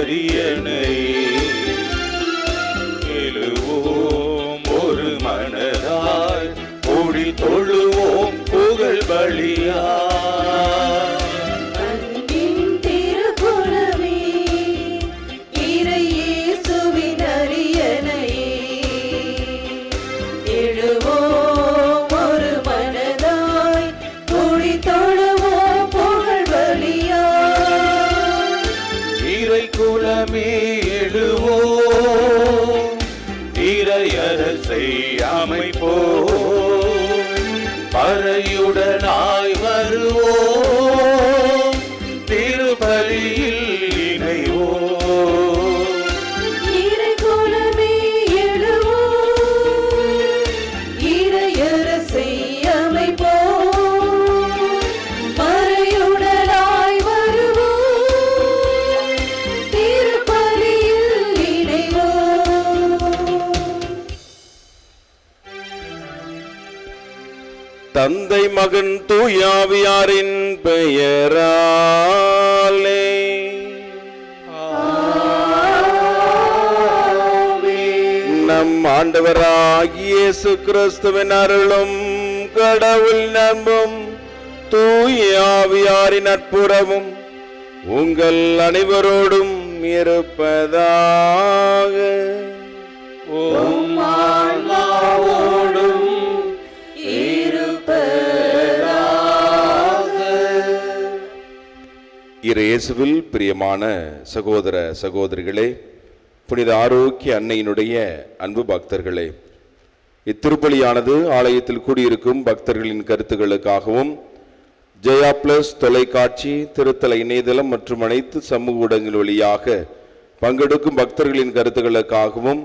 அரியணை எழுவோம் ஒரு மனதாய் கூடி தொழுவோம் புகழ் பலியா. பறையுடனாய் வருவோம் திருப்பலியில் இணைவோம். இறைக்குலமே எழுவோம் இறையரசை அமைப்போம். பறையுடனாய் வருவோம் திருப்பலியில் இணைவோம். தந்தை மகன் தூயாவியாரின் பெயராலே நம் ஆண்டவராகிய இயேசு கிறிஸ்துவின் அருளும் கடவுள் நம்பும் தூயாவியாரின் நட்புறவும் உங்கள் அனைவரோடும் இருப்பதாக. இயேசுவில் பிரியமான சகோதர சகோதரிகளே, புனித ஆரோக்கிய அன்னையினுடைய அன்பு பக்தர்களே, இத்திருப்பலியானது ஆலயத்தில் கூடியிருக்கும் பக்தர்களின் கருத்துக்களுக்காகவும் ஜெயா பிளஸ் தொலைக்காட்சி, திருத்தல இணையதளம் மற்றும் அனைத்து சமூக ஊடகங்கள் வழியாக பங்கெடுக்கும் பக்தர்களின் கருத்துக்களுக்காகவும்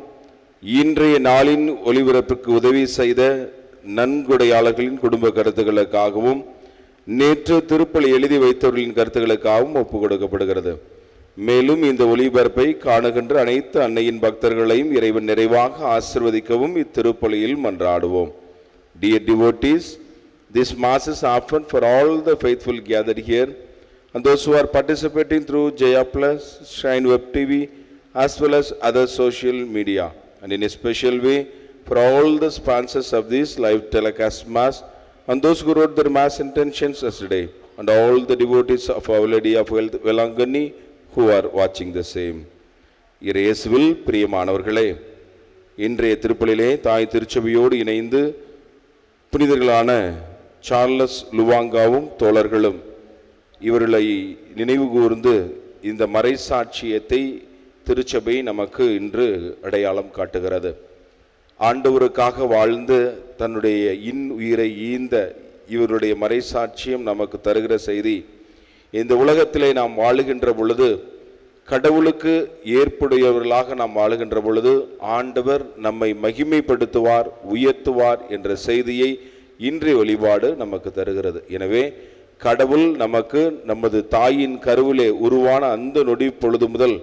இன்றைய நாளின் ஒளிபரப்புக்கு உதவி செய்த நன்கொடையாளர்களின் குடும்ப கருத்துக்களுக்காகவும் நேற்று திருப்பலி எழுதி வைத்தவர்களின் கருத்துக்களுக்காகவும் ஒப்புக் கொடுக்கப்படுகிறது. மேலும் இந்த ஒளிபரப்பை காணுகின்ற அனைத்து அன்னையின் பக்தர்களையும் இறைவன் நிறைவாக ஆசீர்வதிக்கவும் இத்திருப்பலியில் மன்றாடுவோம். Dear devotees, this mass is offered for all the faithful gathered here and those who are participating through Jaya Plus, Shrine Web TV as well as other social media, and in a special way for all the sponsors of this live telecast mass and those who wrote their mass intentions yesterday, and all the devotees of Our Lady of Velangani who are watching the same. இயேசுவில் பிரியமானவர்களே, இன்றைய திருப்பலியிலே தாய் திருச்சபையோடு இணைந்து புனிதர்களான Charles லுவாங்காவும் தோழர்களும் இவர்களை நினைவு கூர்ந்து இந்த மறைசாட்சியத்தை திருச்சபை நமக்கு இன்று அடையாளம் காட்டுகிறது. ஆண்டவருக்காக வாழ்ந்து தன்னுடைய உயிரை ஈந்த இவருடைய மறைசாட்சியம் நமக்கு தருகிற செய்தி, இந்த உலகத்திலே நாம் வாழுகின்ற பொழுது, கடவுளுக்கு ஏற்புடையவர்களாக நாம் வாழுகின்ற பொழுது ஆண்டவர் நம்மை மகிமைப்படுத்துவார், உயர்த்துவார் என்ற செய்தியை இன்றைய வழிபாடு நமக்கு தருகிறது. எனவே கடவுள் நமக்கு நமது தாயின் கருவிலே உருவான அந்த நொடி பொழுது முதல்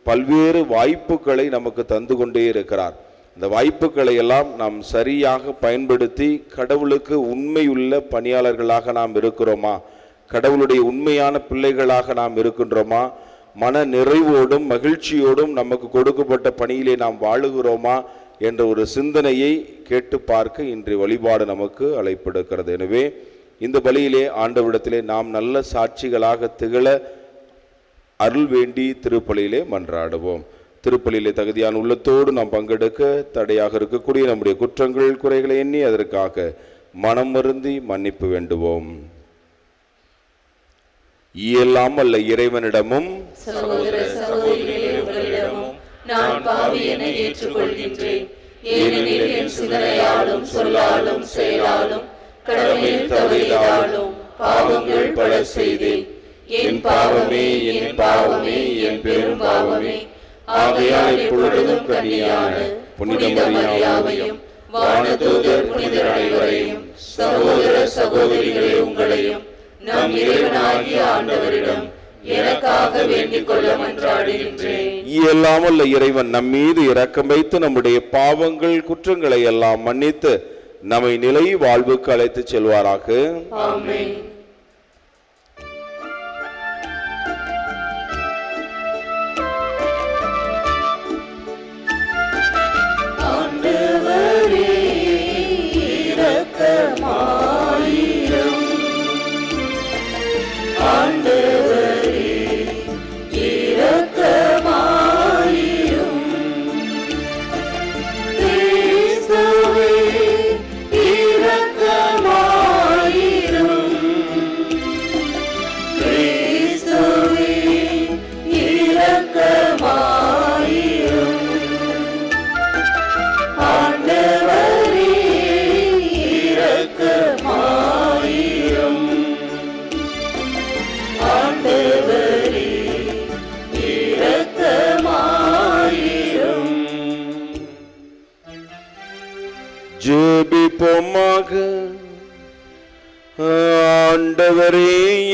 பல்வேறு வாய்ப்புகளை நமக்கு தந்து கொண்டே இருக்கிறார். இந்த வாய்ப்புகளை எல்லாம் நாம் சரியாக பயன்படுத்தி கடவுளுக்கு உண்மையுள்ள பணியாளர்களாக நாம் இருக்கிறோமா, கடவுளுடைய உண்மையான பிள்ளைகளாக நாம் இருக்கின்றோமா, மன நிறைவோடும் மகிழ்ச்சியோடும் நமக்கு கொடுக்கப்பட்ட பணியிலே நாம் வாழுகிறோமா என்ற ஒரு சிந்தனையை கேட்டு பார்க்க இன்றைய வழிபாடு நமக்கு அழைப்பெடுக்கிறது. எனவே இந்த பலியிலே ஆண்டவரிடத்திலே நாம் நல்ல சாட்சிகளாக திகழ அருள் வேண்டி திருப்பலியிலே மன்றாடுவோம். திருப்பலியிலே தகுதியான உள்ளத்தோடு நாம் பங்கெடுக்க தடையாக இருக்கக்கூடிய நம்முடைய குற்றங்கள் குறைகளை எண்ணி அதற்காக மனம் வருந்தி மன்னிப்பு வேண்டுவோம். இயலாம் அல்ல இறைவனிடமும் சகோதர சகோதரிகளிடமும் நான் பாவியனை ஏற்றுக்கொள்கின்றேன். ஏனெனில் என் சிந்தனையாலும் சொல்லாலும் செயலாலும் கடமையில் தவறியதாலும் பாவங்கள் பல செய்தேன். என் பாவமே என் பாவமே என் பெரும் பாவமே. ஆகையால் எப்பொழுதும் கன்னியான புனித மரியாவையும் வானதூதர் புனிதர் அனைவரையும் சகோதர சகோதரிகளே உங்களையும் நம் இறைவனாகிய ஆண்டவரிடம் எனக்காக வேண்டிக் கொள்ள மன்றாடுகின்றேன். இயலாமல் இறைவன் நம் மீது இரக்கம் வைத்து நம்முடைய பாவங்கள் குற்றங்களை எல்லாம் மன்னித்து நம்மை நிலை வாழ்வுக்கு அழைத்து செல்வாராக. ஆமென்.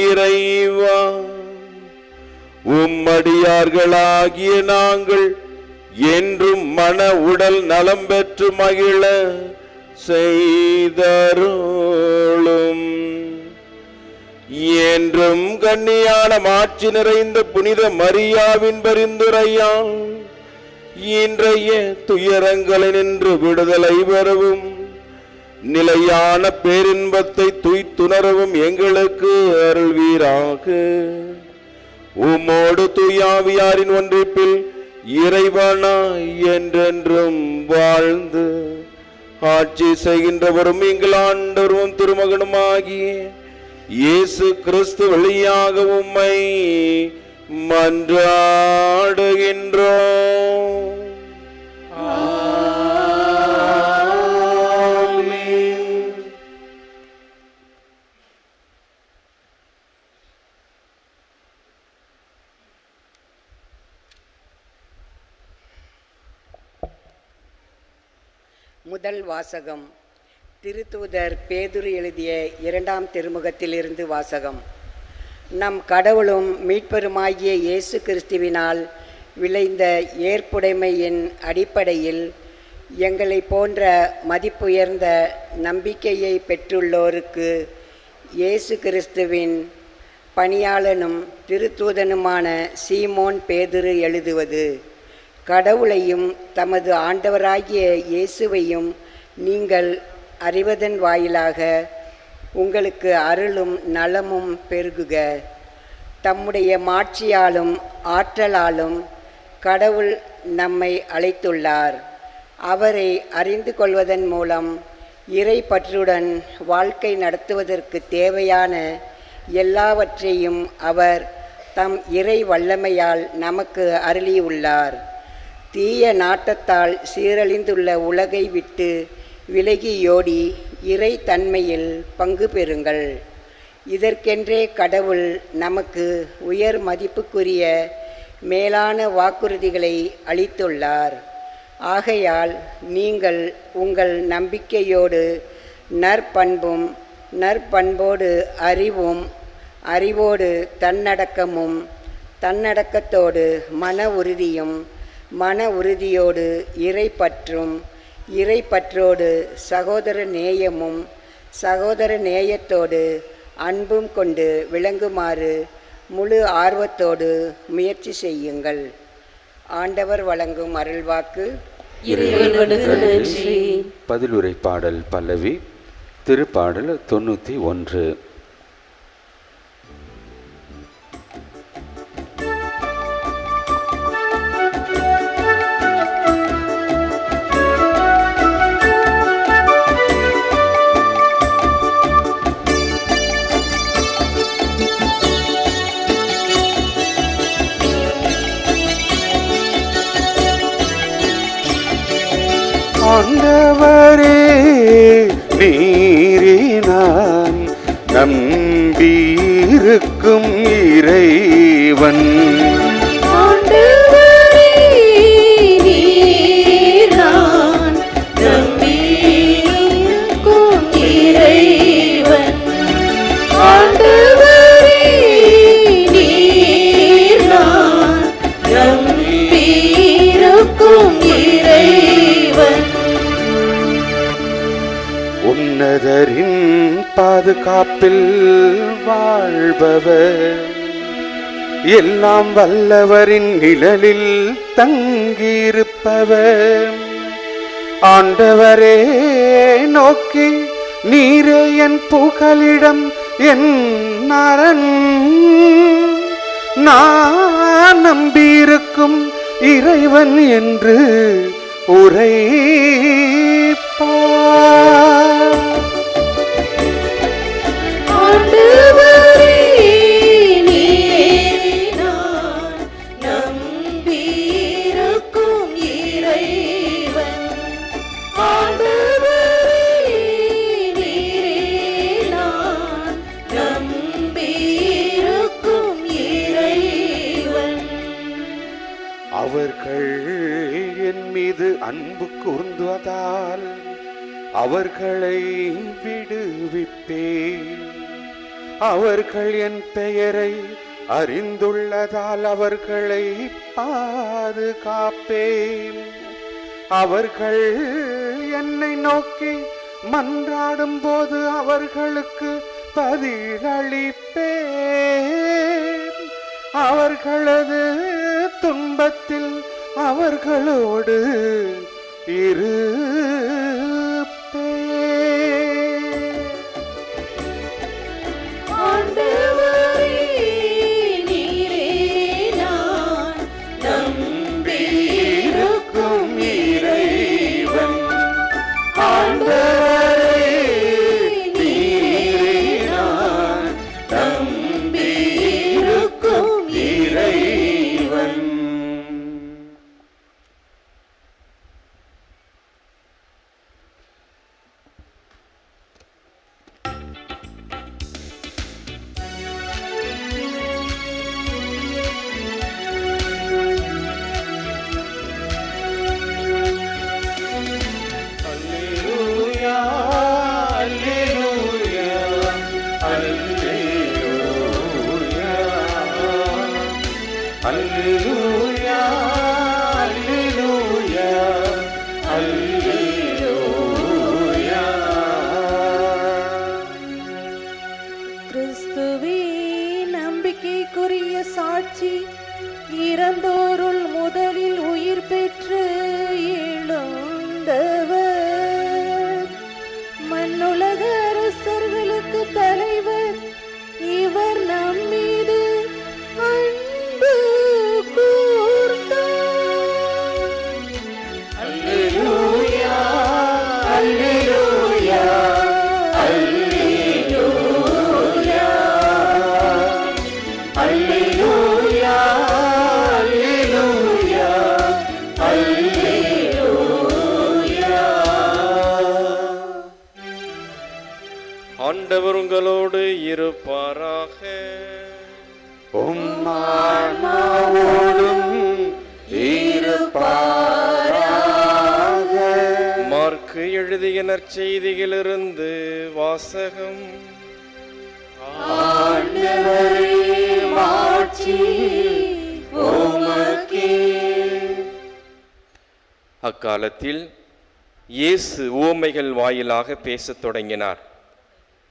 இறைவா, உம்மடியார்களாகிய நாங்கள் என்றும் மன உடல் நலம் பெற்று மகிழ செய்தருளும். என்றும் கன்னியான மாட்சி நிறைந்த புனித மரியாவின் பரிந்துரையால் இன்றைய துயரங்களை நின்று விடுதலை பெறவும் நிலையான பேரின்பத்தை துய்த்துணரவும் எங்களுக்கு அருள்வீராக. உம்மோடு தூயாவியாரின் ஒன்றிப்பில் இறைவனாய் என்றென்றும் வாழ்ந்து ஆட்சி செய்கின்றவரும் எங்கள் ஆண்டவரும் திருமகனுமாகிய இயேசு கிறிஸ்து வழியாக உம்மை மன்றாடுகின்றோம். முதல் வாசகம். திருத்தூதர் பேதுரு எழுதிய 2ஆம் திருமுகத்திலிருந்து வாசகம். நம் கடவுளும் மீட்பருமாகிய இயேசு கிறிஸ்துவினால் விளைந்த ஏற்புடைமையின் அடிப்படையில் எங்களை போன்ற மதிப்புயர்ந்த நம்பிக்கையை பெற்றுள்ளோருக்கு இயேசு கிறிஸ்துவின் பணியாளனும் திருத்தூதனுமான சீமோன் பேதுரு எழுதுவது. கடவுளையும் தமது ஆண்டவராகிய இயேசுவையும் நீங்கள் அறிவதன் வாயிலாக உங்களுக்கு அருளும் நலமும் பெருகுக. தம்முடைய மாட்சியாலும் ஆற்றலாலும் கடவுள் நம்மை அழைத்துள்ளார். அவரை அறிந்து கொள்வதன் மூலம் இறை பற்றுடன் வாழ்க்கை நடத்துவதற்கு தேவையான எல்லாவற்றையும் அவர் தம் இறை வல்லமையால் நமக்கு அருளியுள்ளார். தீய நாட்டத்தால் சீரழிந்துள்ள உலகை விட்டு விலகியோடி இறை தன்மையில் பங்கு பெறுங்கள். இதற்கென்றே கடவுள் நமக்கு உயர் மதிப்புக்குரிய மேலான வாக்குறுதிகளை அளித்துள்ளார். ஆகையால் நீங்கள் உங்கள் நம்பிக்கையோடு நற்பண்பும், நற்பண்போடு அறிவும், அறிவோடு தன்னடக்கமும், தன்னடக்கத்தோடு மன உறுதியும், மன உறுதியோடு இறைப்பற்றும், இறைப்பற்றோடு சகோதர நேயமும், சகோதர நேயத்தோடு அன்பும் கொண்டு விளங்குமாறு முழு ஆர்வத்தோடு முயற்சி செய்யுங்கள். ஆண்டவர் வழங்கும் அருள்வாக்கு. இறைவனுக்கு நன்றி. பதிலுரை பாடல் பல்லவி. திருப்பாடல் 91. ஆண்டவரே, நீரே நான் நம்பியிருக்கும் இறைவன். ஆண்டவரே, நீர் நான் நம்பியிருக்கும் இறைவன். ஆண்டவரே, நீர் நான் நம்பியிருக்கும் இறைவன். உன்னதரின் பாதுகாப்பில் வாழ்பவர், எல்லாம் வல்லவரின் நிழலில் தங்கியிருப்பவர். ஆண்டவரே நோக்கி, நீரே என் புகலிடம், என் அரண். நான் நம்பியிருக்கும் இறைவன் என்று உரைப்பார். ஆண்டவரே, நீரே நான் நம்பியிருக்கும் இறைவன். ஆண்டவரே, நீரே நான் நம்பியிருக்கும் இறைவன். அவர்கள் என் மீது அன்பு கூர்ந்துவதால் அவர்களை விடுவிப்பேன். அவர்கள் என் பெயரை அறிந்துள்ளதால் அவர்களை பாதுகாப்பேன். அவர்கள் என்னை நோக்கி மன்றாடும் போது அவர்களுக்கு பதிலளிப்பேன். அவர்களது துன்பத்தில் அவர்களோடு இருப்பேன். ஆண்டவரே, நீரே நான் நம்பியிருக்கும் இறைவன். ஆண்டவரே, நீரே நான் நம்பியிருக்கும் இறைவன். கிறிஸ்துவே நம்பிக்கைக்குரிய சாட்சி, இறந்தோருள் முதலில் உயிர் பெற்று எழுந்தவர், மண்ணுலக அரசர்களுக்கு தலைவர், இவர் நம்மீது அன்பு கூர்ந்தார். அல்லேலூயா, அல்லேலூயா, அல்லேலூயா, அல்லேலூயா, அல்லேலூயா, அல்லேலூயா. ஆண்டவர் உங்களோடு இருப்பாராக. உம்மாவோடும் இருப்பாராக. மார்க்கு எழுதிய நற்செய்தியிலிருந்து வாசகம். ஆண்டவரே, மாட்சி உமக்கே. அக்காலத்தில் இயேசு உவமைகள் வாயிலாக பேசத் தொடங்கினார்.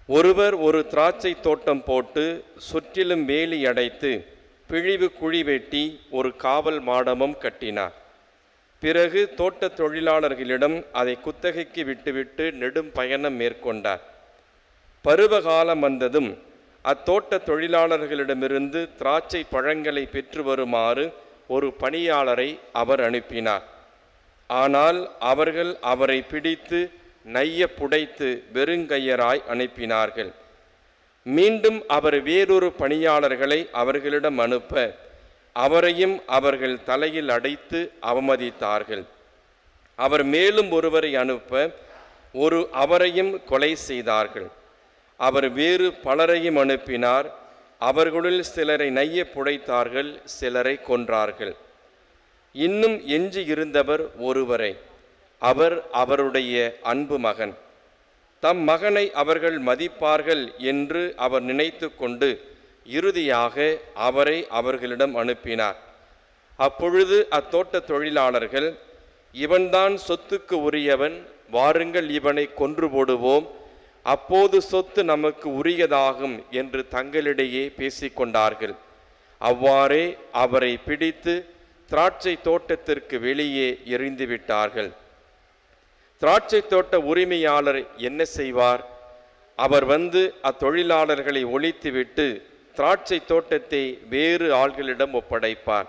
ஒருவர் ஒரு திராட்சை தோட்டம் போட்டு சுற்றிலும் வேலி அடைத்து பிழிவு குழி வெட்டி ஒரு காவல் மாடமும் கட்டினார். பிறகு தோட்ட தொழிலாளர்களிடம் அதை குத்தகைக்கு விட்டுவிட்டு நெடும் பயணம் மேற்கொண்டார். பருவகாலம் வந்ததும் அத்தோட்ட தொழிலாளர்களிடமிருந்து திராட்சை பழங்களை பெற்று வருமாறு ஒரு பணியாளரை அவர் அனுப்பினார். ஆனால் அவர்கள் அவரை பிடித்து நைய புடைத்து வெறுங்கையராய் அனுப்பினார்கள். மீண்டும் அவர் வேறொரு பணியாளர்களை அவர்களிடம் அனுப்ப அவரையும் அவர்கள் தலையில் அடைத்து அவமதித்தார்கள். அவர் மேலும் ஒருவரை அனுப்ப அவரையும் கொலை செய்தார்கள். அவர் வேறு பலரையும் அனுப்பினார். அவர்களுள் சிலரை நைய புடைத்தார்கள், சிலரை கொன்றார்கள். இன்னும் எஞ்சி இருந்தவர் ஒருவரை. அவர் அவருடைய அன்பு மகன். தம் மகனை அவர்கள் மதிப்பார்கள் என்று அவர் நினைத்து கொண்டு இறுதியாக அவரை அவர்களிடம் அனுப்பினார். அப்பொழுது அத்தோட்ட தொழிலாளர்கள், இவன்தான் சொத்துக்கு உரியவன், வாருங்கள் இவனை கொன்று போடுவோம், அப்போது சொத்து நமக்கு உரியதாகும் என்று தங்களிடையே பேசிக்கொண்டார்கள். அவ்வாறே அவரை பிடித்து திராட்சை தோட்டத்திற்கு வெளியே எறிந்துவிட்டார்கள். திராட்சை தோட்ட உரிமையாளர் என்ன செய்வார்? அவர் வந்து அத்தொழிலாளர்களை ஒழித்துவிட்டு திராட்சை தோட்டத்தை வேறு ஆள்களிடம் ஒப்படைப்பார்.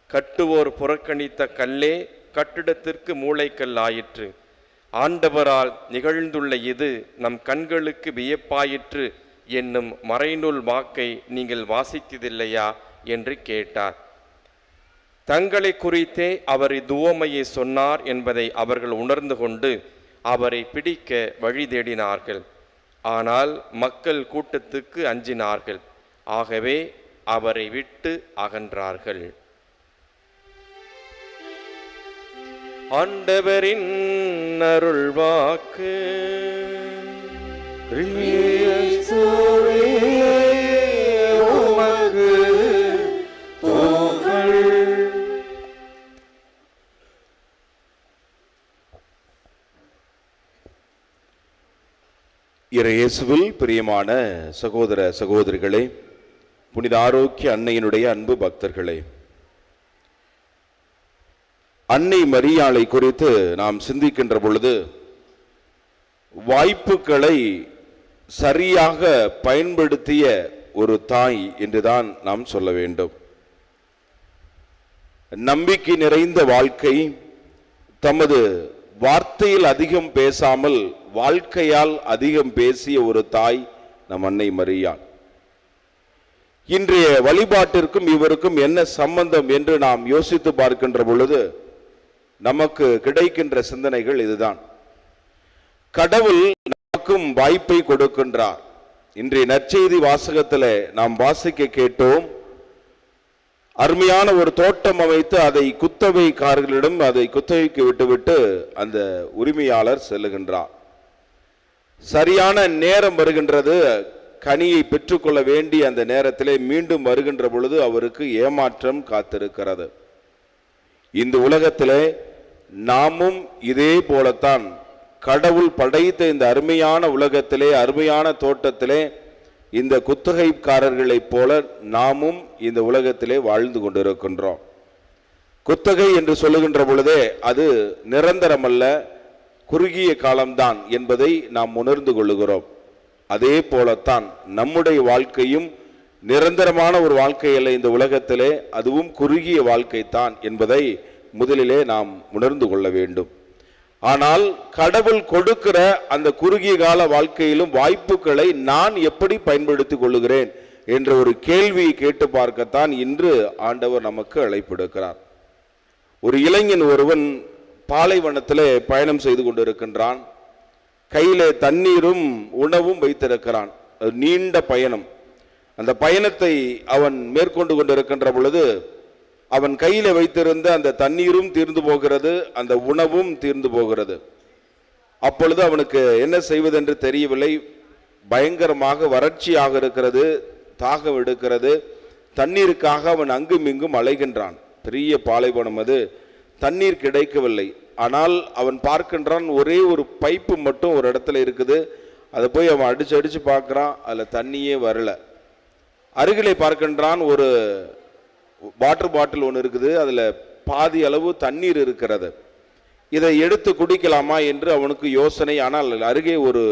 கட்டுவோர் புறக்கணித்த கல்லே கட்டிடத்திற்கு மூளைக்கல் ஆயிற்று. ஆண்டவரால் நிகழ்ந்துள்ள இது நம் கண்களுக்கு வியப்பாயிற்று என்னும் மறைநூல் வாக்கை நீங்கள் வாசித்ததில்லையா என்று கேட்டார். தங்களை குறித்தே அவர் இவ்வுவமையை சொன்னார் என்பதை அவர்கள் உணர்ந்து கொண்டு அவரை பிடிக்க வழி தேடினார்கள். ஆனால் மக்கள் கூட்டத்துக்கு அஞ்சினார்கள். ஆகவே அவரை விட்டு அகன்றார்கள். ஆண்டவரின் அருள்வாக்கு. கிறிஸ்துவே உமக்கு புகழ். இயேசுவில் பிரியமான சகோதர சகோதரிகளே, புனித ஆரோக்கிய அன்னையினுடைய அன்பு பக்தர்களே, அன்னை மரியாளை குறித்து நாம் சிந்திக்கின்ற பொழுது வாய்ப்புகளை சரியாக பயன்படுத்திய ஒரு தாய் என்றுதான் நாம் சொல்ல வேண்டும். நம்பிக்கை நிறைந்த வாழ்க்கை, தமது வார்த்தையில் அதிகம் பேசாமல் வாழ்க்கையால் அதிகம் பேசிய ஒரு தாய் நம் அன்னை மரியாள். இன்றைய வழிபாட்டிற்கும் இவருக்கும் என்ன சம்பந்தம் என்று நாம் யோசித்து பார்க்கின்ற பொழுது நமக்கு கிடைக்கின்ற சிந்தனைகள் இதுதான். கடவுள் நமக்கும் வாய்ப்பை கொடுக்கின்றார். இன்றைய நற்செய்தி வாசகத்தில் நாம் வாசிக்க கேட்டோம், அருமையான ஒரு தோட்டம் அமைத்து அதை குத்தகைக்காரர்களிடம் அதை குத்தகைக்கு விட்டுவிட்டு அந்த உரிமையாளர் செல்லுகின்றார். சரியான நேரம் வருகின்றது, கனியை பெற்றுக்கொள்ள வேண்டிய அந்த நேரத்திலே மீண்டும் வருகின்ற பொழுது அவருக்கு ஏமாற்றம் காத்திருக்கிறது. இந்த உலகத்திலே நாமும் இதே போலத்தான் கடவுள் படைத்த இந்த அருமையான உலகத்திலே, அருமையான தோட்டத்திலே இந்த குத்தகைக்காரர்களைப் போல நாமும் இந்த உலகத்திலே வாழ்ந்து கொண்டிருக்கின்றோம். குத்தகை என்று சொல்லுகின்ற பொழுதே அது நிரந்தரமல்ல, குறுகிய காலம்தான் என்பதை நாம் உணர்ந்து கொள்ளுகிறோம். அதே போலத்தான் நம்முடைய வாழ்க்கையும் நிரந்தரமான ஒரு வாழ்க்கை அல்ல இந்த உலகத்திலே, அதுவும் குறுகிய வாழ்க்கை தான் என்பதை முதலிலே நாம் உணர்ந்து கொள்ள வேண்டும். ஆனால் கடவுள் கொடுக்கிற அந்த குறுகிய கால வாழ்க்கையிலும் வாய்ப்புகளை நான் எப்படி பயன்படுத்திக் கொள்ளுகிறேன் என்ற ஒரு கேள்வியை கேட்டு பார்க்கத்தான் இன்று ஆண்டவர் நமக்கு அழைப்பிடுக்கிறார். ஒரு இளைஞன் ஒருவன் பாலைவனத்திலே பயணம் செய்து கொண்டிருக்கின்றான். கையிலே தண்ணீரும் உணவும் வைத்திருக்கிறான். நீண்ட பயணம். அந்த பயணத்தை அவன் மேற்கொண்டு கொண்டிருக்கின்ற பொழுது அவன் கையில வைத்திருந்த அந்த தண்ணீரும் தீர்ந்து போகிறது, அந்த உணவும் தீர்ந்து போகிறது. அப்பொழுது அவனுக்கு என்ன செய்வதென்று தெரியவில்லை. பயங்கரமாக வறட்சியாக இருக்கிறது, தாகம் எடுக்கிறது. தண்ணீருக்காக அவன் அங்கும் இங்கும் அலைகின்றான். பெரிய பாலைவனம் அது, தண்ணீர் கிடைக்கவில்லை. ஆனால் அவன் பார்க்கின்றான், ஒரே ஒரு பைப்பு மட்டும் ஒரு இடத்துல இருக்குது. அதை போய் அவன் அடிச்சு அடிச்சு பார்க்குறான், அதில் தண்ணியே வரல. அருகிலே பார்க்கின்றான், ஒரு வாட்டர் பாட்டில் ஒன்று இருக்குது, அதில் பாதி அளவு தண்ணீர் இருக்கிறது. இதை எடுத்து குடிக்கலாமா என்று அவனுக்கு யோசனை. ஆனால் அருகே ஒரு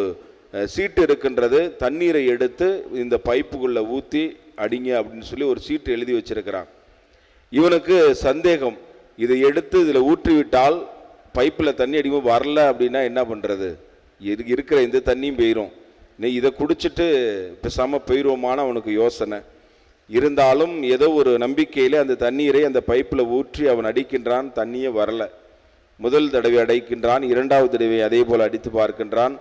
சீட்டு இருக்கின்றது. தண்ணீரை எடுத்து இந்த பைப்புக்குள்ளே ஊற்றி அடிங்க அப்படின்னு சொல்லி ஒரு சீட்டு எழுதி வச்சிருக்கிறான். இவனுக்கு சந்தேகம், இதை எடுத்து இதில் ஊற்றிவிட்டால் பைப்பில் தண்ணி அடிக்கும், வரல அப்படின்னா என்ன பண்ணுறது, இருக்கிற இந்த தண்ணியும் போயிடும், இதை குடிச்சிட்டு பேசாமல் போயிடுவோமான அவனுக்கு யோசனை. இருந்தாலும் ஏதோ ஒரு நம்பிக்கையில் அந்த தண்ணீரை அந்த பைப்பில் ஊற்றி அவன் அடிக்கின்றான். தண்ணியே வரல. முதல் தடவை அடைக்கின்றான், இரண்டாவது தடவை அதே போல் அடித்து பார்க்கின்றான்.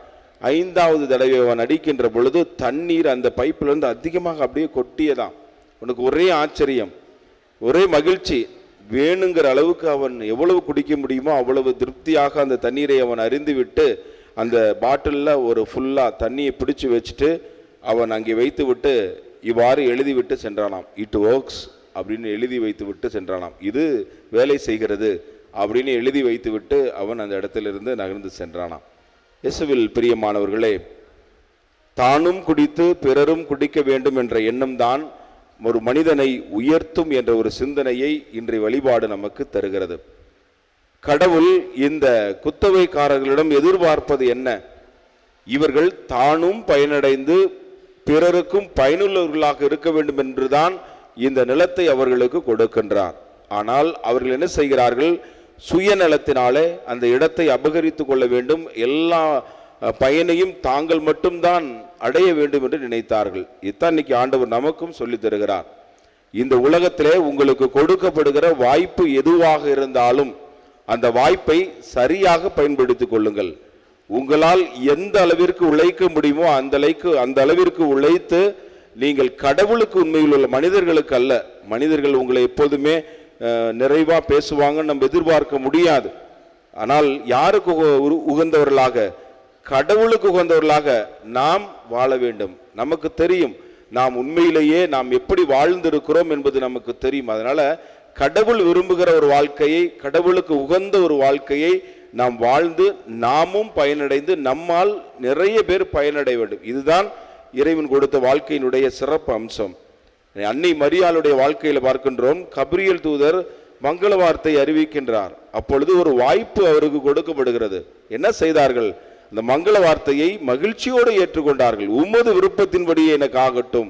ஐந்தாவது தடவை அவன் அடிக்கின்ற பொழுது தண்ணீர் அந்த பைப்பிலிருந்து அதிகமாக அப்படியே கொட்டியதான். உனக்கு ஒரே ஆச்சரியம், ஒரே மகிழ்ச்சி. வேணுங்கிற அளவுக்கு அவன் எவ்வளவு குடிக்க முடியுமோ அவ்வளவு திருப்தியாக அந்த தண்ணீரை அவன் அறிந்துவிட்டு அந்த பாட்டிலில் ஒரு ஃபுல்லாக தண்ணியை பிடிச்சு வச்சுட்டு அவன் அங்கே வைத்து விட்டு இவ்வாறு எழுதிவிட்டு சென்றானாம். இட் ஒர்க்ஸ் அப்படின்னு எழுதி வைத்து விட்டு சென்றானாம். இது வேலை செய்கிறது அப்படின்னு எழுதி வைத்து விட்டு அவன் அந்த இடத்திலிருந்து நகர்ந்து சென்றானாம். இயேசுவில் பிரியமானவர்களே, தானும் குடித்து பிறரும் குடிக்க வேண்டும் என்ற எண்ணம் தான் ஒரு மனிதனை உயர்த்தும் என்ற ஒரு சிந்தனையை இன்றைய வழிபாடு நமக்கு தருகிறது. கடவுள் இந்த குத்தகைக்காரர்களிடம் எதிர்பார்ப்பது என்ன? இவர்கள் தானும் பயனடைந்து பிறருக்கும் பயனுள்ளவர்களாக இருக்க வேண்டும் என்றுதான் இந்த நிலத்தை அவர்களுக்கு கொடுக்கின்றார். ஆனால் அவர்கள் என்ன செய்கிறார்கள்? சுயநலத்தினாலே அந்த இடத்தை அபகரித்து கொள்ள வேண்டும், எல்லா பயனையும் தாங்கள் மட்டும்தான் அடைய வேண்டும் என்று நினைத்தார்கள். இதான் இன்னைக்கு ஆண்டவர் நமக்கும் சொல்லி தருகிறார். இந்த உலகத்திலே உங்களுக்கு கொடுக்கப்படுகிற வாய்ப்பு எதுவாக இருந்தாலும் அந்த வாய்ப்பை சரியாக பயன்படுத்திக் கொள்ளுங்கள். உங்களால் எந்த அளவிற்கு உழைக்க முடியுமோ அந்த அளவிற்கு உழைத்து நீங்கள் கடவுளுக்கு உண்மையில் உள்ள மனிதர்களுக்கு அல்ல. மனிதர்கள் உங்களை எப்போதுமே நிறைவா பேசுவாங்க நம்ம எதிர்பார்க்க முடியாது. ஆனால் யாருக்கு உகந்தவர்களாக? கடவுளுக்கு உகந்தவர்களாக நாம் வாழ வேண்டும். நமக்கு தெரியும் நாம் உண்மையிலேயே நாம் எப்படி வாழ்ந்திருக்கிறோம் என்பது நமக்கு தெரியும். அதனால கடவுள் விரும்புகிற ஒரு வாழ்க்கையை, கடவுளுக்கு உகந்த ஒரு வாழ்க்கையை நாம் வாழ்ந்து நாமும் பயனடைந்து நம்மால் நிறைய பேர் பயனடைய வேண்டும். இதுதான் இறைவன் கொடுத்த வாழ்க்கையினுடைய சிறப்பு அம்சம். அன்னை மரியாளுடைய வாழ்க்கையில பார்க்கின்றோம், கபிரியல் தூதர் மங்கள வார்த்தை அறிவிக்கின்றார். அப்பொழுது ஒரு வாய்ப்பு அவருக்கு கொடுக்கப்படுகிறது. என்ன செய்தார்கள்? அந்த மங்கள வார்த்தையை மகிழ்ச்சியோடு ஏற்றுக்கொண்டார்கள். உமது விருப்பத்தின்படியே எனக்கு ஆகட்டும்,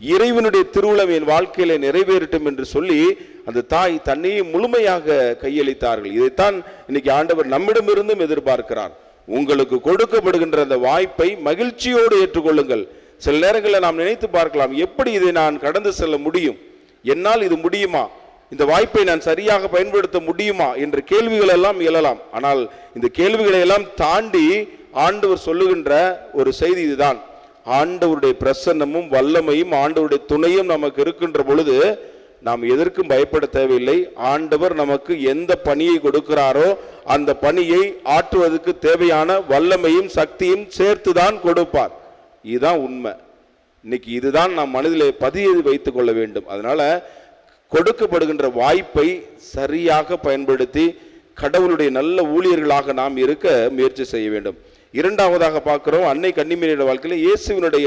இறைவனுடைய திருவுளம் என் வாழ்க்கையில நிறைவேறட்டும் என்று சொல்லி அந்த தாய் தன்னையே முழுமையாக கையளித்தார்கள். இதைத்தான் இன்னைக்கு ஆண்டவர் நம்மிடமிருந்தும் எதிர்பார்க்கிறார். உங்களுக்கு கொடுக்கப்படுகின்ற அந்த வாய்ப்பை மகிழ்ச்சியோடு ஏற்றுக்கொள்ளுங்கள். சில நேரங்களில் நாம் நினைத்து பார்க்கலாம், எப்படி இதை நான் கடந்து செல்ல முடியும், என்னால் இது முடியுமா, இந்த வாய்ப்பை நான் சரியாக பயன்படுத்த முடியுமா என்ற கேள்விகள் எல்லாம் எழலாம். ஆனால் இந்த கேள்விகளை எல்லாம் தாண்டி ஆண்டவர் சொல்லுகின்ற ஒரு செய்தி இதுதான். ஆண்டவருடைய பிரசன்னமும் வல்லமையும் ஆண்டவருடைய துணையும் நமக்கு இருக்கின்ற பொழுது நாம் எதற்கும் பயப்பட தேவையில்லை. ஆண்டவர் நமக்கு எந்த பணியை கொடுக்கிறாரோ அந்த பணியை ஆற்றுவதற்கு தேவையான வல்லமையும் சக்தியும் சேர்த்துதான் கொடுப்பார். இதுதான் உண்மை. இன்னைக்கு இதுதான் நாம் மனதிலே பதிய வைத்துக் கொள்ள வேண்டும். அதனால கொடுக்கப்படுகின்ற வாய்ப்பை சரியாக பயன்படுத்தி கடவுளுடைய நல்ல ஊழியர்களாக நாம் இருக்க முயற்சி செய்ய வேண்டும். இரண்டாவதாக பார்க்கிறோம், அன்னை கன்னிமரியோட வாழ்க்கையில இயேசுவினுடைய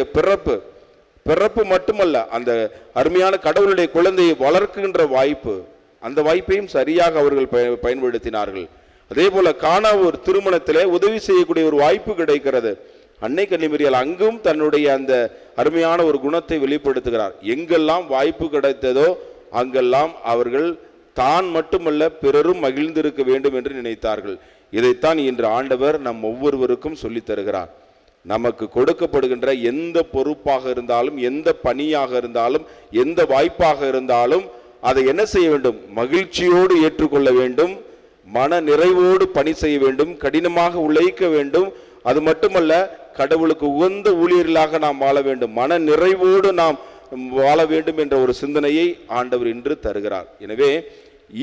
பிறப்பு மட்டுமல்ல, அந்த அருமையான கடவுளுடைய குழந்தையை வளர்க்கின்ற வாய்ப்பு, அந்த வாய்ப்பையும் சரியாக அவர்கள் பயன்படுத்தினார்கள். அதே போல கானா ஒரு திருமணத்திலே உதவி செய்யக்கூடிய ஒரு வாய்ப்பு கிடைக்கிறது. அன்னை கன்னிமரியால் அங்கும் தன்னுடைய அந்த அருமையான ஒரு குணத்தை வெளிப்படுத்துகிறார். எங்கெல்லாம் வாய்ப்பு கிடைத்ததோ அங்கெல்லாம் அவர்கள் தான் மட்டுமல்ல பிறரும் மகிழ்ந்திருக்க வேண்டும் என்று நினைத்தார்கள். இதைத்தான் இன்று ஆண்டவர் நம் ஒவ்வொருவருக்கும் சொல்லித் தருகிறார். நமக்கு கொடுக்கப்படுகின்ற எந்த பொறுப்பாக இருந்தாலும், எந்த பணியாக இருந்தாலும், எந்த வாய்ப்பாக இருந்தாலும் அதை என்ன செய்ய வேண்டும்? மகிழ்ச்சியோடு ஏற்றுக்கொள்ள வேண்டும், மன நிறைவோடு பணி செய்ய வேண்டும், கடினமாக உழைக்க வேண்டும். அது மட்டுமல்ல, கடவுளுக்கு உகந்த ஊழியர்களாக நாம் வாழ வேண்டும், மன நிறைவோடு நாம் வாழ வேண்டும் என்ற ஒரு சிந்தனையை ஆண்டவர் இன்று தருகிறார். எனவே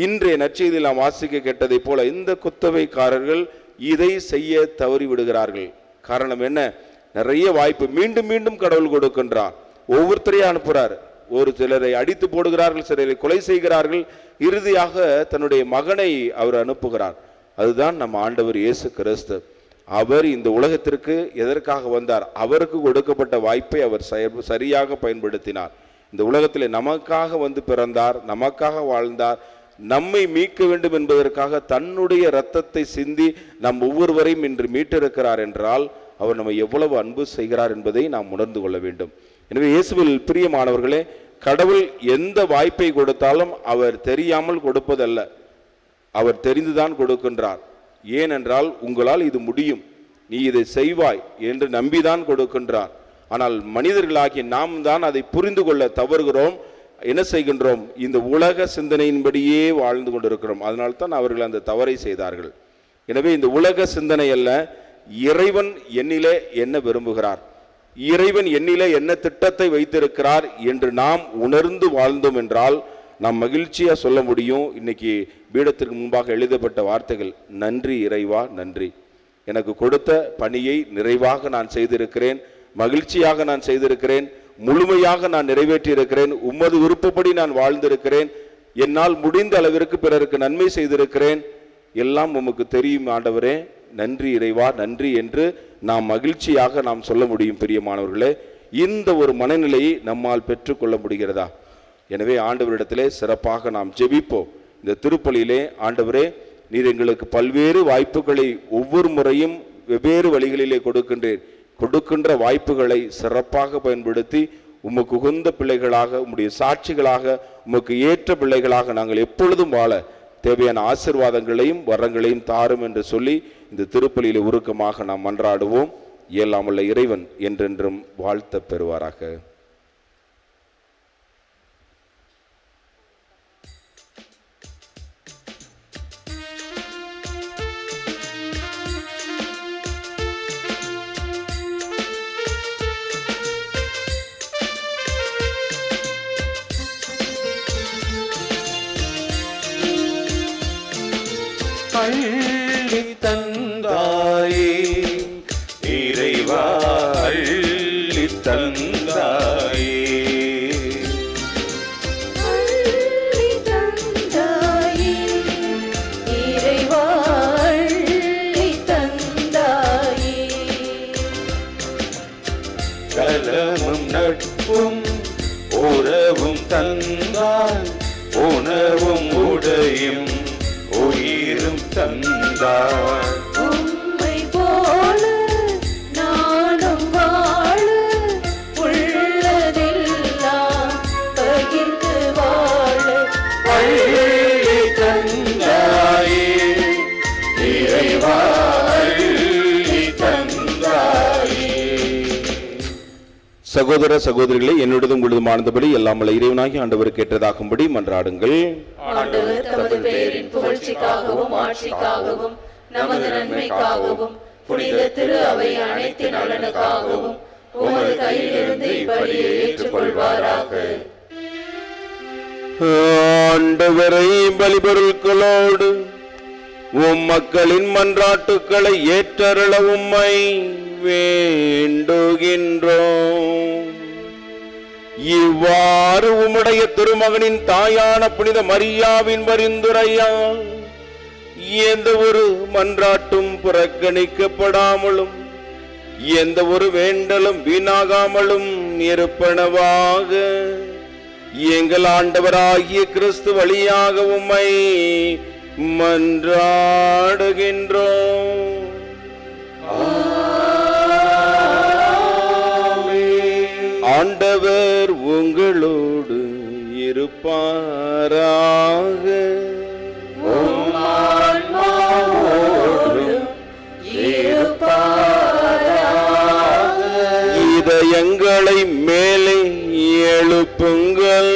இன்றைய நற்செய்தியில் நாம் வாசிக்க கேட்டதை போல இந்த குத்தவைக்காரர்கள் இதை செய்ய தவறி விடுகிறார்கள். காரணம் என்ன? நிறைய வாய்ப்பு மீண்டும் மீண்டும் கடவுள் கொடுக்கின்றார். ஒவ்வொருத்தரையும் அனுப்புறார். ஒரு சிலரை அடித்து போடுகிறார்கள், சிலரை கொலை செய்கிறார்கள், இறுதியாக தன்னுடைய மகனை அவர் அனுப்புகிறார். அதுதான் நம்ம ஆண்டவர் இயேசு கிறிஸ்து. அவர் இந்த உலகத்திற்கு எதற்காக வந்தார்? அவருக்கு கொடுக்கப்பட்ட வாய்ப்பை அவர் சரியாக பயன்படுத்தினார். இந்த உலகத்தில் நமக்காக வந்து பிறந்தார், நமக்காக வாழ்ந்தார், நம்மை மீட்க வேண்டும் என்பதற்காக தன்னுடைய இரத்தத்தை சிந்தி நம் ஒவ்வொருவரையும் இன்று மீட்டிருக்கிறார் என்றால் அவர் நம்மை எவ்வளவு அன்பு செய்கிறார் என்பதை நாம் உணர்ந்து கொள்ள வேண்டும். எனவே இயேசுவில் பிரியமானவர்களே, கடவுள் எந்த வாய்ப்பை கொடுத்தாலும் அவர் தெரியாமல் கொடுப்பதல்ல, அவர் தெரிந்துதான் கொடுக்கின்றார். ஏனென்றால் உங்களால் இது முடியும், நீ இதை செய்வாய் என்று நம்பிதான் கொடுக்கின்றார். ஆனால் மனிதர்களாகிய நாம் தான் அதை புரிந்து கொள்ள தவறுகிறோம். என்ன செய்கின்றோம்? இந்த உலக சிந்தனையின்படியே வாழ்ந்து கொண்டிருக்கிறோம். அதனால்தான் அவர்கள் அந்த தவறை செய்தார்கள். எனவே இந்த உலக சிந்தனை அல்ல, இறைவன் என்னிலே என்ன விரும்புகிறார், இறைவன் என்னிலே என்ன திட்டத்தை வைத்திருக்கிறார் என்று நாம் உணர்ந்து வாழ்ந்தோம் என்றால் நாம் மகிழ்ச்சியா சொல்ல முடியும். இன்னைக்கு பீடத்திற்கு முன்பாக எழுதப்பட்ட வார்த்தைகள், நன்றி இறைவா நன்றி, எனக்கு கொடுத்த பணியை நிறைவாக நான் செய்திருக்கிறேன், மகிழ்ச்சியாக நான் செய்திருக்கிறேன், முழுமையாக நான் நிறைவேற்றி இருக்கிறேன், உமது விருப்பப்படி நான் வாழ்ந்திருக்கிறேன், என்னால் முடிந்த அளவிற்கு பிறருக்கு நன்மை செய்திருக்கிறேன், எல்லாம் உமக்கு தெரியும் ஆண்டவரே, நன்றி இறைவா நன்றி என்று நாம் மகிழ்ச்சியாக நாம் சொல்ல முடியும். பிரியமானவர்களே, இந்த ஒரு மனநிலையை நம்மால் பெற்றுக்கொள்ள முடிகிறதா? எனவே ஆண்டவரிடத்திலே சிறப்பாக நாம் ஜெபிப்போம். இந்த திருப்பலியிலே, ஆண்டவரே நீர் எங்களுக்கு பல்வேறு வாய்ப்புகளை ஒவ்வொரு முறையும் வெவ்வேறு வழிகளிலே கொடுக்கின்றேன். கொடுக்கின்ற வாய்ப்புகளை சிறப்பாக பயன்படுத்தி உமக்கு உகந்த பிள்ளைகளாக, உம்முடைய சாட்சிகளாக, உமக்கு ஏற்ற பிள்ளைகளாக நாங்கள் எப்பொழுதும் வாழ தேவையான ஆசீர்வாதங்களையும் வரங்களையும் தாரும் என்று சொல்லி இந்த திருப்பலியிலே உருக்கமாக நாம் மன்றாடுவோம். இயலாமுள்ள இறைவன் என்றென்றும் வாழ்த்த பெறுவாராக. அள்ளி தந்தாயே உணவும் தந்தார், உணவும் உடையும் உயிரும் தந்தார். உம்மை போல நானும் வாழ உள்ளதெல்லாம் பகிர்ந்து வாழ அள்ளி தந்தாயே இறைவா, அள்ளி தந்தாயே. சகோதர சகோதரிகளே, என்னுடையதும் உங்களுதுமானபடி எல்லாம் வல்ல இறைவனாகி ஆண்டவருக்கு ஏற்றதாகும்படி மன்றாடுங்கள். ஆண்டவர் தமது பெயரின் புகழ்ச்சிக்காகவும் ஆட்சிக்காகவும் நமது நன்மைக்காகவும் புனித திரு அவை அனைத்து நலனுக்காகவும் உமது கையிலிருந்து இப்படியே ஏற்றுக்கொள்வாராக. ஆண்டவரை பலிபொருட்களோடு உம் மக்களின் மன்றாட்டுக்களை ஏற்றருள உம்மை வேண்டுகின்றோம். இவ்வாறு உம்முடைய திருமகனின் தாயான புனித மரியாவின் பரிந்துரையால் எந்த ஒரு மன்றாட்டும் புறக்கணிக்கப்படாமலும் எந்த ஒரு வேண்டலும் வீணாகாமலும் இருப்பனவாக எங்கள் ஆண்டவராகிய கிறிஸ்து வழியாக உம்மை மன்றாடுகின்றோம். ஆண்டவர் உங்களோடு இருப்பாராக. இதயங்களை மேலே எழுப்புங்கள்.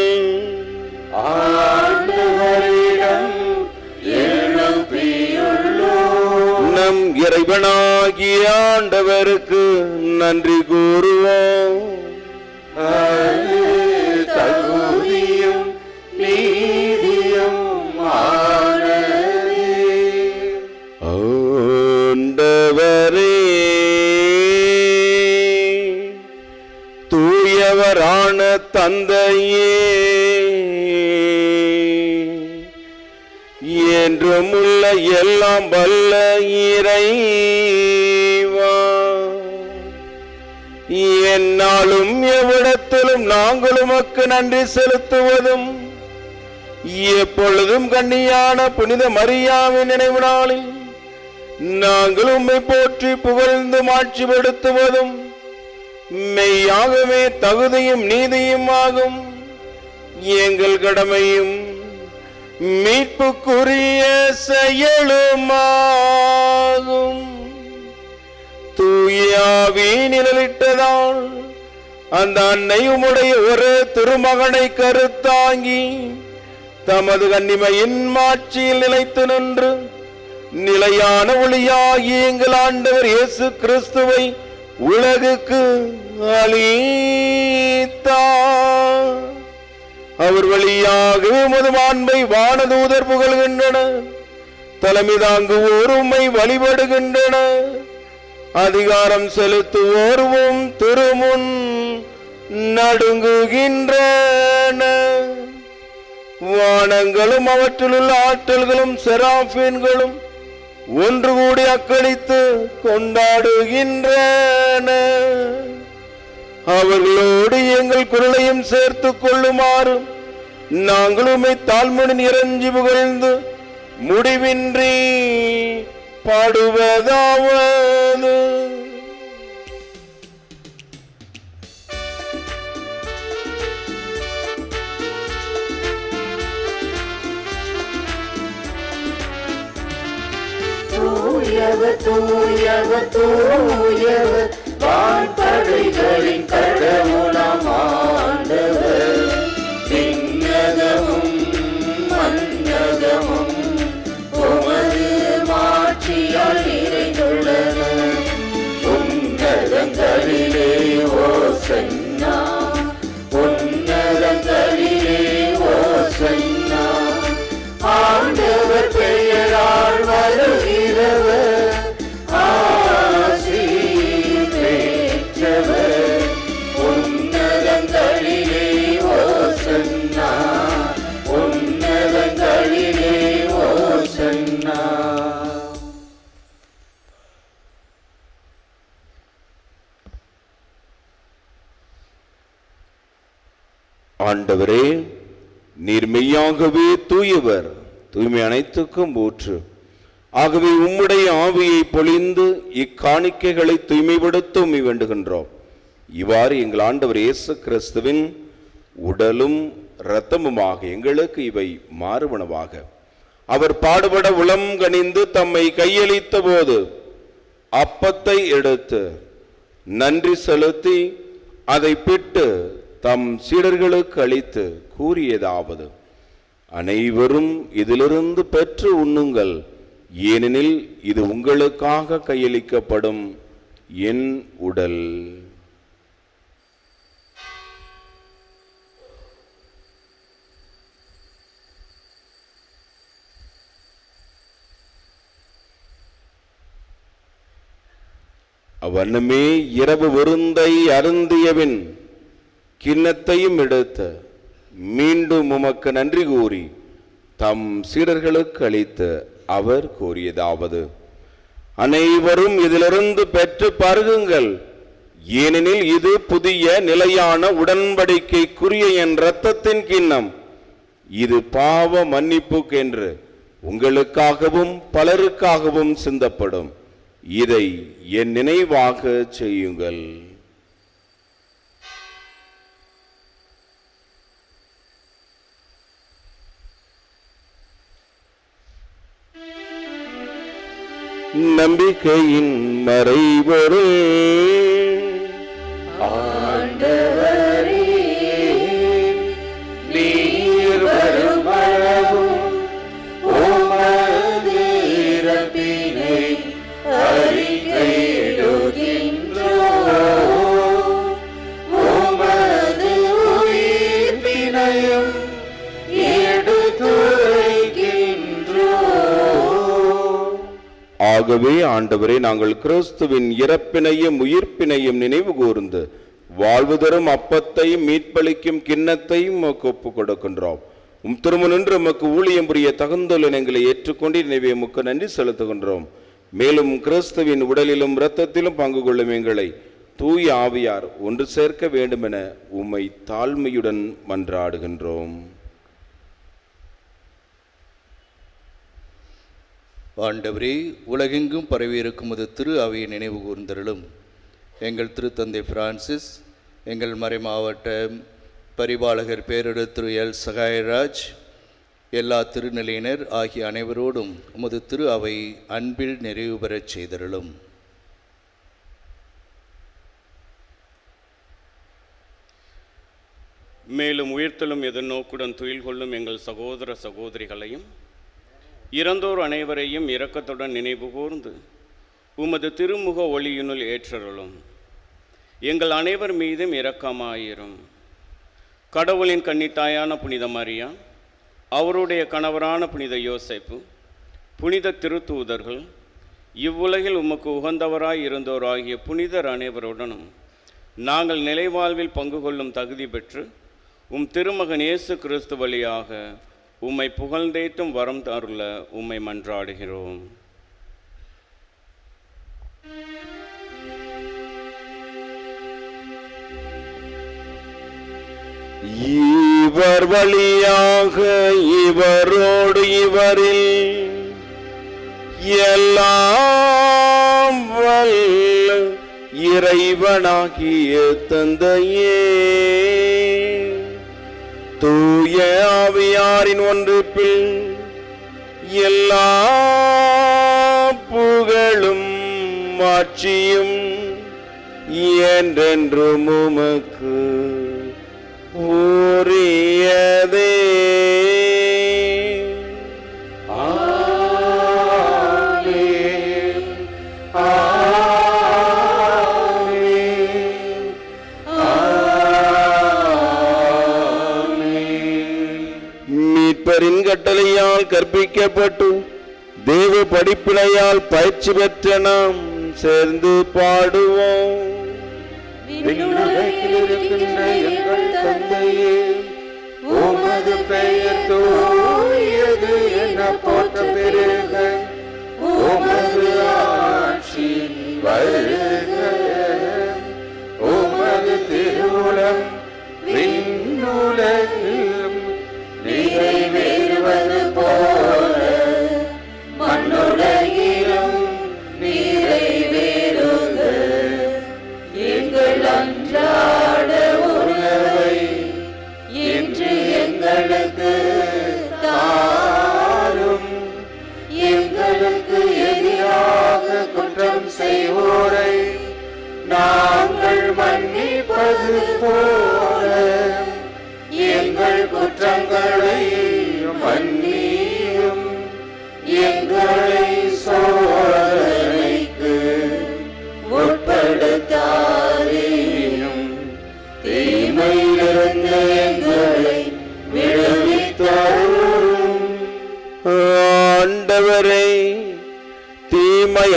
நம் இறைவனாகிய ஆண்டவருக்கு நன்றி கூறுவோம். தகுதியும் நீதியும் ஆண்டவரே, தூயவரான தந்தையே, என்றும் உள்ள எல்லாம் வல்ல இறைவா, என்னாலும் எவ்விடத்திலும் நாங்கள் உமக்கு நன்றி செலுத்துவதும் எப்பொழுதும் கண்ணியான புனித மரியாவின் நினைவு நாளில் நாங்கள் உம்மை போற்றி புகழ்ந்து மாட்சிப்படுத்துவதும் மெய்யாகவே தகுதியும் நீதியும் ஆகும். எங்கள் கடமையும் மீட்புக்குரிய செயலுமாகும். தூயாவி நிழலிட்டதால் அந்த அன்னை உம்முடைய ஒரு திருமகனை கருத்தாங்கி தமது கன்னிமையின் மாட்சியில் நிலைத்து நின்று நிலையான ஒளியாகி எங்கள் ஆண்டவர் இயேசு கிறிஸ்துவை உலகுக்கு அளித்தார். அவர் வழியாக உமது மாண்பை வானதூதர் புகழ்கின்றனர். தலைமை தாங்குவோர் உம்மை வழிபடுகின்றன. அதிகாரம் செலுத்துவோர்வும் திருமுன் நடுங்குகின்றன. வானங்களும் அவற்றிலுள்ள ஆற்றல்களும் செராபீன்களும் ஒன்று கூடி அக்களித்து கொண்டாடுகின்றன. அவர்களோடு எங்கள் குரலையும் சேர்த்துக் கொள்ளுமாறு நாங்களும் தாழ்மனின் இறைஞ்சி புகழ்ந்து முடிவின்றி பாடுவதாவது. தூயவர் தூயவர் தூயவர் வான்படைகளின் கடவுளாம் ஆண்டவர். விண்ணகமும் மண்ணகமும் உமது மாட்சியால் நிறைந்துள்ளன. உன்னதங்களிலே ஓசன்னா, உன்னதங்களிலே ஓசன்னா. ஆண்டவர் பெயரால் வருகிறவர் ஆசீர் பெற்றவர். உன்னதங்களிலே ஆண்டவரே, நீர் மெய்யாகவே தூயவர், தூய்மை அனைத்துக்கும் ஊற்று. ஆகவே உம்முடைய ஆவியை பொழிந்து இக்காணிக்கைகளை தூய்மைப்படுத்த உம்மை வேண்டுகின்றோம். இவ்வாறு எங்கள் ஆண்டவர் இயேசு கிறிஸ்துவின் உடலும் இரத்தமுமாக எங்களுக்கு இவை மாறுபனவாக. அவர் பாடுபட உளம் கனிந்து தம்மை கையளித்த போது அப்பத்தை எடுத்து நன்றி செலுத்தி அதை பிட்டு தம் சீடர்களுக்கு அளித்து கூறியதாவது: அனைவரும் இதிலிருந்து பெற்று உண்ணுங்கள், ஏனெனில் இது உங்களுக்காக கையளிக்கப்படும் என் உடல். அவ்வண்ணமே இரவு விருந்தை அருந்தியபின் கிண்ணத்தையும் எடுத்து மீண்டும் உமக்கு நன்றி கூறி தம் சீடர்களுக்கு அளித்து அவர் கூறியதாவது: அனைவரும் இதிலிருந்து பெற்று பருகுங்கள், ஏனெனில் இது புதிய நிலையான உடன்படிக்கைக்குரிய என் இரத்தத்தின் கிண்ணம். இது பாவ மன்னிப்புக்கென்று உங்களுக்காகவும் பலருக்காகவும் சிந்தப்படும். இதை என் நினைவாக செய்யுங்கள். நம்பிக்கையின் மறைபொருள் ஆண்டவரே, நீர் வரும் அளவும் உமது இறப்பினை அறிக்கையிடுகின்றோம், உமது உயிர்ப்பினையும் எடுத்துரைக்கின்றோம். ஆகவே ஆண்டவரே, நாங்கள் கிறிஸ்துவின் இறப்பினையும் உயிர்ப்பினையும் நினைவு கூர்ந்து வாழ்வு தரும் அப்பத்தையும் மீட்பளிக்கும் கிண்ணத்தையும் உமக்கு ஒப்புக் கொடுக்கின்றோம். உம் திரும்ப நின்று உமக்கு ஊழியம் புரிய தகுந்துள்ள எங்களை ஏற்றுக்கொண்டு நினைவே உமக்கு நன்றி செலுத்துகின்றோம். மேலும் கிறிஸ்துவின் உடலிலும் இரத்தத்திலும் பங்கு கொள்ளும் எங்களை தூய ஆவியார் ஒன்று சேர்க்க வேண்டுமென உம்மை தாழ்மையுடன் மன்றாடுகின்றோம். ஆண்டவரே, உலகெங்கும் பரவியிருக்கும் அது திரு அவையை நினைவு கூர்ந்தருளும். எங்கள் திருத்தந்தை பிரான்சிஸ், எங்கள் மறைமாவட்ட பரிபாலகர் பேரிடர் திரு எல் சகாயராஜ், எல்லா திருநிலையினர் ஆகிய அனைவரோடும் உமது திரு அவை அன்பில் நிறைவு பெறச் செய்தருளும். மேலும் உயிர்த்தலும் எதிர்நோக்குடன் துயில் கொள்ளும் எங்கள் சகோதர சகோதரிகளையும் இறந்தோர் அனைவரையும் இரக்கத்துடன் நினைவு கூர்ந்து உமது திருமுக ஒளியினுள் ஏற்றருளும். எங்கள் அனைவர் மீதும் இரக்கமாயிரும். கடவுளின் கன்னித்தாயான புனித மரியா, அவருடைய கணவரான புனித யோசேப்பு, புனித திருத்தூதர்கள், இவ்வுலகில் உமக்கு உகந்தவராய் இருந்தோர் ஆகிய புனிதர் அனைவருடனும் நாங்கள் நிலைவாழ்வில் பங்கு கொள்ளும் தகுதி பெற்று உம் திருமகன் இயேசு கிறிஸ்து வழியாக உம்மை புகழ்ந்தேற்றும் வரம் தருள உம்மை மன்றாடுகிறோம். இவர் வழியாக இவரோடு இவரில் எல்லாம் வல்ல இறைவனாகிய தந்தையே, தூய ஆவியாரின் ஒன்றிப்பில் எல்லா புகழும் ஆட்சியும் என்றென்றும் உமக்கு உரியதே. மீட்பரின் கட்டளையால் கற்பிக்கப்பட்டு தேவ படிப்பினையால் பயிற்சி பெற்ற நாம் சேர்ந்து பாடுவோம். விண்ணுலகில் இருக்கின்ற எங்கள் தந்தையே, உமது பெயர் தூயது என போற்ற பெறுக. உமது ஆட்சி வருக. உமது திருவுளம் விண்ணுலகில்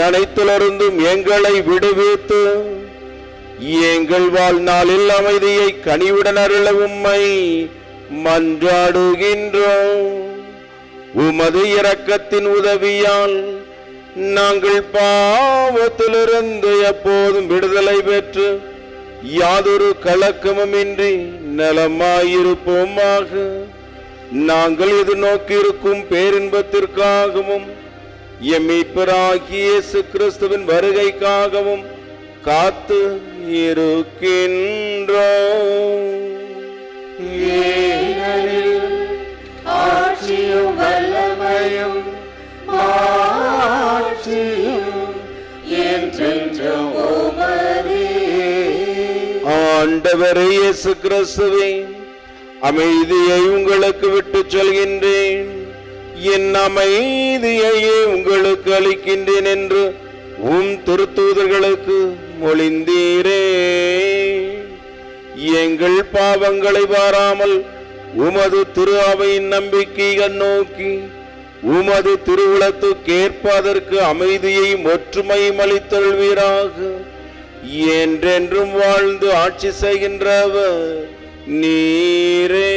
அனைத்திலிருந்தும் எங்களை விடுவித்து எங்கள் வாழ்நாளில் அமைதியை கனிவுடன் அருள உம்மை மன்றாடுகின்றோம். உமது இரக்கத்தின் உதவியால் நாங்கள் பாவத்திலிருந்து எப்போதும் விடுதலை பெற்று யாதொரு கலக்கமுமின்றி நலமாயிருப்போமாக. நாங்கள் எதிர்நோக்கியிருக்கும் பேரின்பத்திற்காகவும் எம் மீட்பராகிய இயேசு கிறிஸ்துவின் வருகைக்காகவும் காத்து இருக்கின்றோம். ஆட்சியும் வல்லமையும் மாட்சியும் என்றென்றும் உமதே. ஆண்டவரே இயேசு கிறிஸ்துவே, அமைதியை உங்களுக்கு விட்டுச் சொல்கின்றேன், என் அமைதியையே உங்களுக்கு அளிக்கின்றேன் என்று உம் திருத்தூதர்களுக்கு மொழிந்தீரே. எங்கள் பாவங்களை பாராமல் உமது திரு அவையின் நம்பிக்கையை நோக்கி உமது திருவுளத்துக்கேற்பதற்கு அமைதியையும் ஒற்றுமையும் அளித்தருள்வீராக. என்றென்றும் வாழ்ந்து ஆட்சி செய்கின்றவர் நீரே.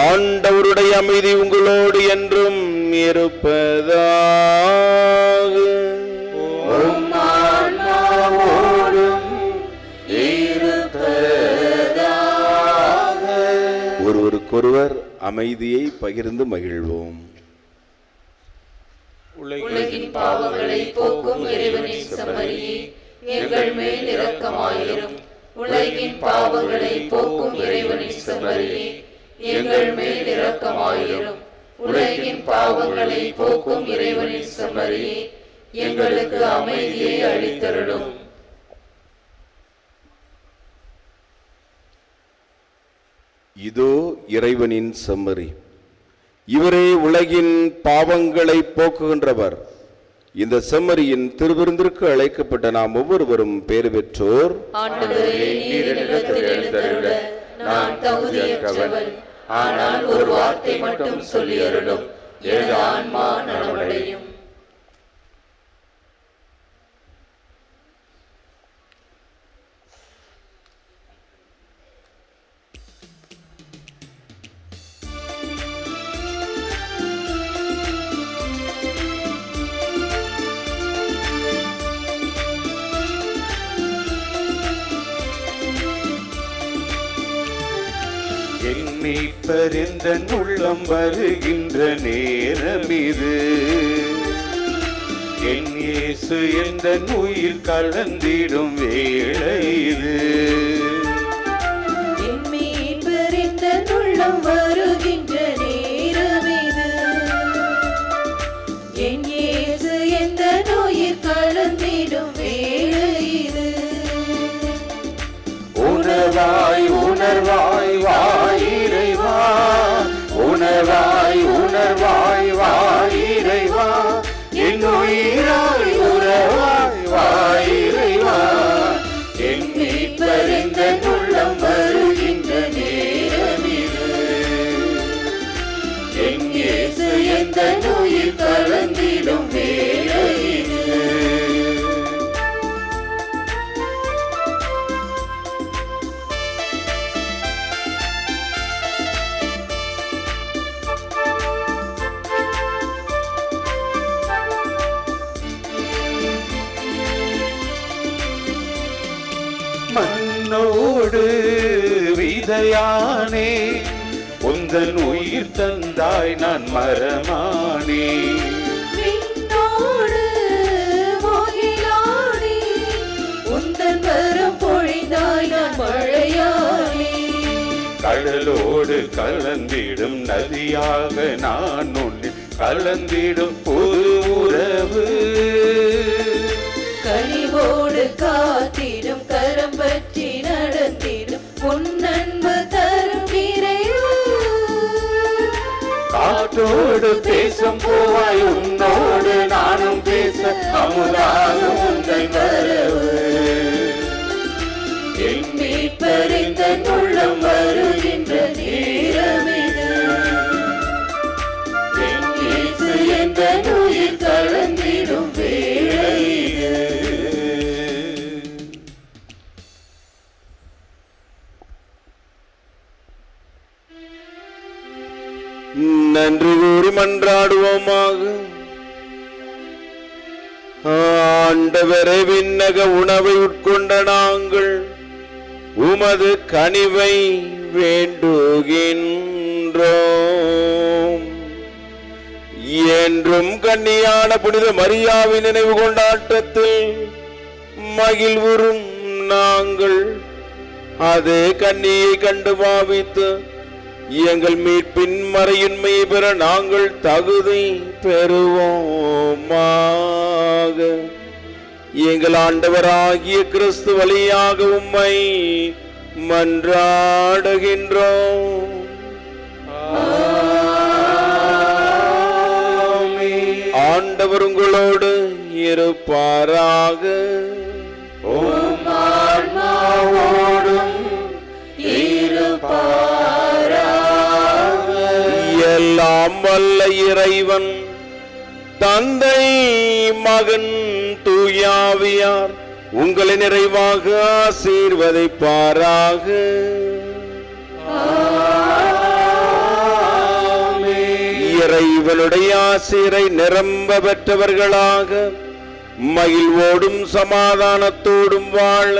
ஆண்டவருடைய அமைதி உங்களோடு என்றும் இருப்பதாக. ஒருவருக்கொருவர் அமைதியை பகிர்ந்து மகிழ்வோம். உலகின் பாவங்களை போக்கும் இறைவனின் செம்மறியே, எங்கள் மேல் இரக்கமாயிரும். உலகின் பாவங்களை போக்கும் இறைவனின் செம்மறியே, எங்கள் மேல் இரக்கமாயிரும். உலகின் பாவங்களை போக்கும் இறைவனின் செம்மறியே, எங்களுக்கு அமைதியை அளித்தருளும். இதோ இறைவனின் செம்மறி, இவரே உலகின் பாவங்களை போக்குகின்றவர். இந்த செம்மறியின் திருவிருந்திற்கு அழைக்கப்பட்ட நாம் ஒவ்வொருவரும் பேறு பெற்றோர். நான் தகுதியற்றவன், ஆனால் ஒரு வார்த்தை மட்டும் சொல்லி அருளும், எனது ஆன்மா நலமடையும். மீட்பரிந்தன் உள்ளம் வருகின்ற நேரம் இது. என் இயேசு எந்தன் உயிர் கலந்திடும் வேளை இது. என் மீட்பரிந்தன் உள்ளம் வருகின்ற நேரம் இது. என் இயேசு எந்தன் உயிர் கலந்திடும் வேளை இது. உணர்வாய் உணர்வாய் வாயிறைவா, உணர்வாய் உணர்வாய் வாயிறைவா, என் உயிராய் உறவாய் வாயிறைவா. என் மீட்பரிந்தன் உள்ளம் வருகின்ற நேரம் இது. என் இயேசு எந்தன் உயிர் கலந்திடும் வேளை இது. மண்ணோடு விதையானே, உந்தன் உயிர் தந்தாய் நான் மரமானே. விண்ணோடு மகிழானே, உந்தன் வரம் பொழிந்தாய் நான் மழையானே. கடலோடு கலந்திடும் நதியாக நான் உன்னை கலந்திடும் புது உறவு. கனிவோடு காத்திடும் கரம் பற்றி நடத்திடும் உன்னன்பு தரும் இறைவா. காற்றோடு பேசும் போவாய், உன்னோடு நானும் பேச அமுதாகும் உந்தன் வரவு. என் மீட்பரிந்தன் உள்ளம் வருகின்ற நேரம் இது. நன்றி கூறி மன்றாடுவோமாக. ஆண்டவரே, விண்ணக உணவை உட்கொண்ட நாங்கள் உமது கனிவை வேண்டுகின்றோம். என்றும் கன்னியான புனித மரியாவின் நினைவு கொண்டாட்டத்தில் மகிழ்வுறும் நாங்கள் அதே கன்னியை கண்டு பாவித்து எங்கள் மீட்பின் மறையின்மையை பெற நாங்கள் தகுதி பெறுவோமாக. எங்கள் ஆண்டவராகிய கிறிஸ்து வழியாக உம்மை மன்றாடுகின்றோம். ஆண்டவர் உங்களோடு இருப்பாராக. எல்லாம் வல்ல இறைவன் தந்தை, மகன், தூயாவியார் உங்களை நிறைவாக ஆசீர்வதிப்பாராக. இறைவனுடைய ஆசீரை நிரம்ப பெற்றவர்களாக மகிழ்வோடும் சமாதானத்தோடும் வாழ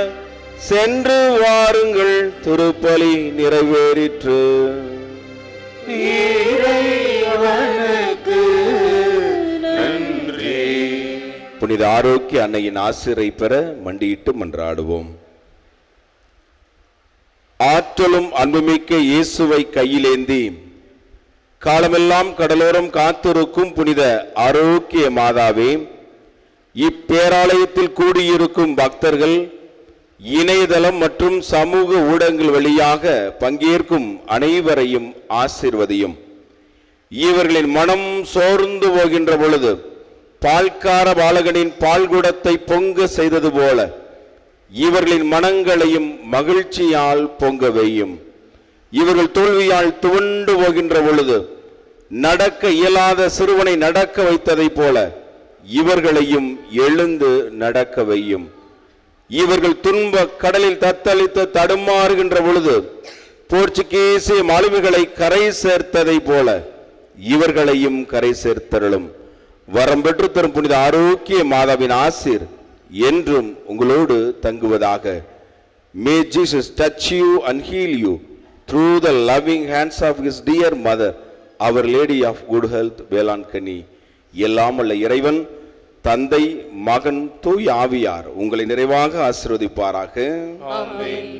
சென்று வாருங்கள். திருப்பலி நிறைவேறிற்று. புனித ஆரோக்கிய அன்னையின் ஆசிரை பெற மண்டியிட்டு மன்றாடுவோம். ஆற்றலும் அன்புமிக்க இயேசுவை கையிலேந்தி காலமெல்லாம் கடலோரம் காத்திருக்கும் புனித ஆரோக்கிய மாதாவே, இப்பேராலயத்தில் கூடியிருக்கும் பக்தர்கள் இணையதளம் மற்றும் சமூக ஊடகங்கள் வழியாக பங்கேற்கும் அனைவரையும் ஆசீர்வதியும். இவர்களின் மனம் சோர்ந்து போகின்ற பொழுது பால்கார பாலகனின் பால்குடத்தை பொங்க செய்தது போல இவர்களின் மனங்களையும் மகிழ்ச்சியால் பொங்க வையும். இவர்கள் தோல்வியால் துவண்டு போகின்ற பொழுது நடக்க இயலாத சிறுவனை நடக்க வைத்ததை போல இவர்களையும் எழுந்து நடக்க வையும். இவர்கள் துன்ப கடலில் தத்தளித்து தடுமாறுகின்ற பொழுது போர்ச்சுகீசிய மாலுமிகளை கரை சேர்த்ததை போல இவர்களையும் கரை சேர்த்தருளும். வரம் பெற்று தரும் புனித ஆரோக்கிய மாதாவின் ஆசீர் என்றும் உங்களோடு தங்குவதாக. May Jesus touch you and heal you through the loving hands of his dear mother, Our Lady of Good Health, வேளாண்கனி. எல்லாம் வல்ல இறைவன் தந்தை, மகன், தூய் ஆவியார் உங்களை நிறைவாக ஆசீர்வதிப்பாராக. ஆமென்.